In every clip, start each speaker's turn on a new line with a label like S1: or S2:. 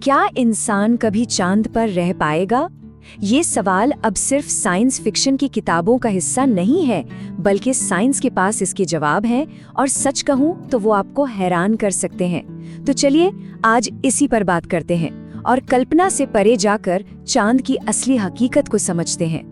S1: क्या इंसान कभी चांद पर रह पाएगा? ये सवाल अब सिर्फ साइंस फिक्शन की किताबों का हिस्सा नहीं है, बल्कि साइंस के पास इसके जवाब हैं और सच कहूं तो वो आपको हैरान कर सकते हैं। तो चलिए आज इसी पर बात करते हैं और कल्पना से परे जाकर चांद की असली हकीकत को समझते हैं।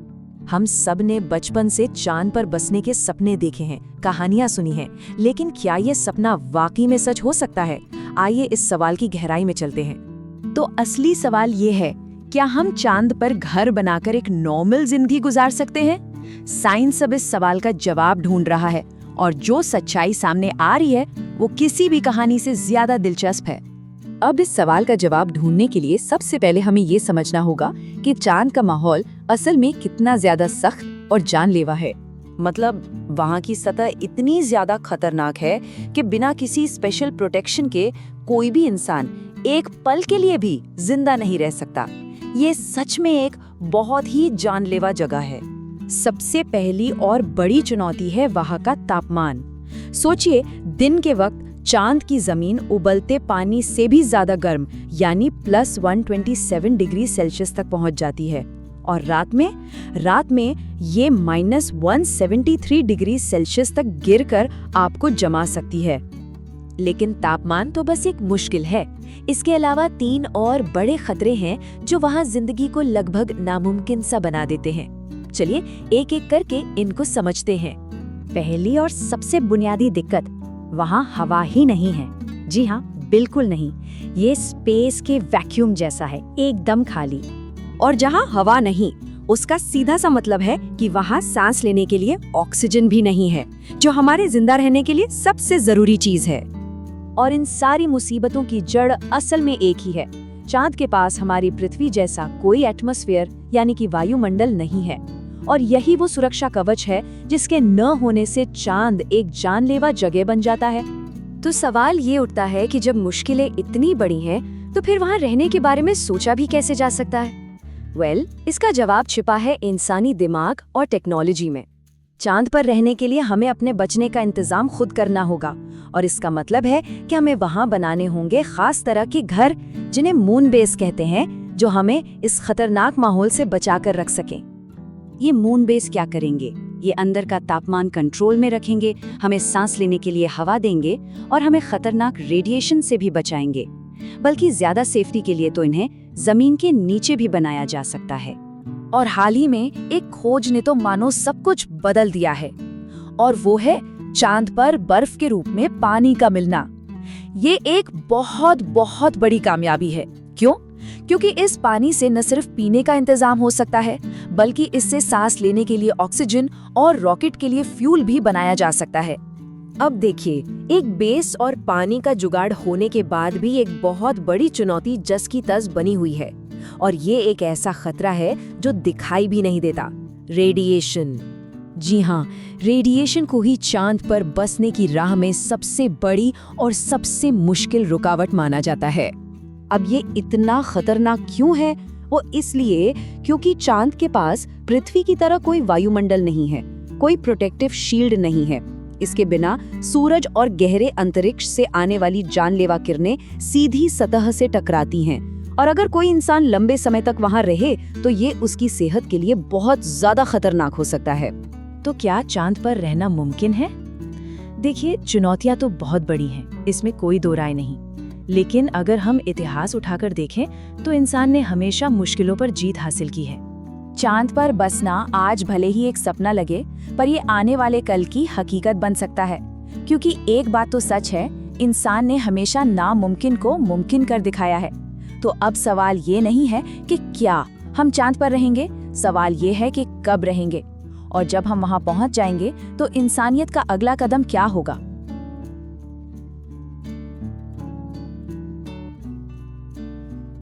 S2: हम सब ने बचपन से चांद पर बसने के सपने देखे हैं, कहानियां सुनी हैं, लेकिन क्या ये सपना वाकई में सच हो सकता है? आइए इस सवाल की गहराई में चलते हैं।
S1: तो असली सवाल ये है, क्या हम चांद पर घर बनाकर एक नॉर्मल जिंदगी गुजार सकते हैं? साइंस अब इस सवाल का जवाब ढूंढ रहा है और जो सच्चाई सामने आ रही है वो किसी भी कहानी से ज्यादा दिलचस्प है। अब इस सवाल का जवाब ढूंढने के लिए सबसे पहले हमें ये समझना होगा कि चांद का माहौल असल में कितना ज्यादा सख्त और जानलेवा है।
S2: मतलब वहाँ की सतह इतनी ज्यादा खतरनाक है कि बिना किसी स्पेशल प्रोटेक्शन के कोई भी इंसान एक पल के लिए भी जिंदा नहीं रह सकता। ये सच में एक बहुत ही जानलेवा जगह है।
S1: सबसे पहली और बड़ी चुनौती है वहाँ का तापमान। सोचिए, दिन के वक्त चांद की जमीन उबलते पानी से भी ज्यादा गर्म यानी +127 डिग्री सेल्सियस तक पहुंच जाती है, और रात में ये -173 डिग्री सेल्सियस तक गिरकर आपको जमा सकती है। लेकिन तापमान तो बस एक मुश्किल है, इसके अलावा 3 और बड़े खतरे हैं जो वहाँ जिंदगी को लगभग नामुमकिन सा बना देते हैं। चलिए एक एक करके इनको समझते हैं। पहली और सबसे बुनियादी दिक्कत, वहाँ हवा ही नहीं है। जी हाँ, बिल्कुल नहीं। ये स्पेस के वैक्यूम जैसा है, एकदम खाली। और जहाँ हवा नहीं, उसका सीधा सा मतलब है कि वहाँ सांस लेने के लिए ऑक्सीजन भी नहीं है, जो हमारे जिंदा रहने के लिए सबसे जरूरी चीज है। और इन सारी मुसीबतों की जड़ असल में एक ही है। चांद के पास हमारी पृथ्वी जैसा कोई एटमॉस्फेयर यानी कि वायुमंडल नहीं है, और यही वो सुरक्षा कवच है जिसके न होने से चांद एक जानलेवा जगह बन जाता है। तो सवाल ये उठता है कि जब मुश्किलें इतनी बड़ी हैं, तो फिर वहाँ रहने के बारे में सोचा भी कैसे जा सकता है? इसका जवाब छिपा है इंसानी दिमाग और टेक्नोलॉजी में। चांद पर रहने के लिए हमें अपने बचने का इंतजाम खुद करना होगा, और इसका मतलब है कि हमें वहाँ बनाने होंगे खास तरह के घर, जिन्हें मून बेस कहते हैं, जो हमें इस खतरनाक माहौल से बचाकर रख सकें। ये मून बेस क्या करेंगे? ये अंदर का तापमान कंट्रोल में रखेंगे, हमें सांस लेने के लिए हवा देंगे और हमें खतरनाक रेडिएशन से भी बचाएंगे। बल्कि ज्यादा सेफ्टी के लिए तो इन्हें जमीन के नीचे भी बनाया जा सकता है। और हाल ही में एक खोज ने तो मानो सब कुछ बदल दिया है, और वो है चांद पर बर्फ के रूप में पानी का मिलना। ये एक बहुत बहुत बड़ी कामयाबी है। क्यों? क्योंकि इस पानी से न सिर्फ पीने का इंतजाम हो सकता है, बल्कि इससे सांस लेने के लिए ऑक्सीजन और रॉकेट के लिए फ्यूल भी बनाया जा सकता है। अब देखिए, एक बेस और पानी का जुगाड़ होने के बाद भी एक बहुत बड़ी चुनौती जस की तस बनी हुई है, और ये एक ऐसा खतरा है जो दिखाई भी नहीं देता, रेडिएशन। जी हाँ, रेडिएशन को ही चांद पर बसने की राह में सबसे बड़ी और सबसे मुश्किल रुकावट माना जाता है। अब ये इतना खतरनाक क्यों है? वो इसलिए क्योंकि चांद के पास पृथ्वी की तरह कोई वायुमंडल नहीं है, कोई प्रोटेक्टिव शील्ड नहीं है। इसके बिना सूरज और गहरे अंतरिक्ष से आने वाली जानलेवा किरणें सीधी सतह से टकराती हैं, और अगर कोई इंसान लंबे समय तक वहां रहे तो ये उसकी सेहत के लिए बहुत ज्यादा खतरनाक हो सकता है। तो क्या चांद पर रहना मुमकिन है? देखिए, चुनौतियां तो बहुत बड़ी हैं, इसमें कोई दो राय नहीं। लेकिन अगर हम इतिहास उठाकर देखें तो इंसान ने हमेशा मुश्किलों पर जीत हासिल की है। चांद पर बसना आज भले ही एक सपना लगे, पर ये आने वाले कल की हकीकत बन सकता है। क्योंकि एक बात तो सच है, इंसान ने हमेशा नामुमकिन को मुमकिन कर दिखाया है। तो अब सवाल ये नहीं है कि क्या हम चांद पर रहेंगे, सवाल ये है कि कब रहेंगे। और जब हम वहां पहुंच जाएंगे तो इंसानियत का अगला कदम क्या होगा?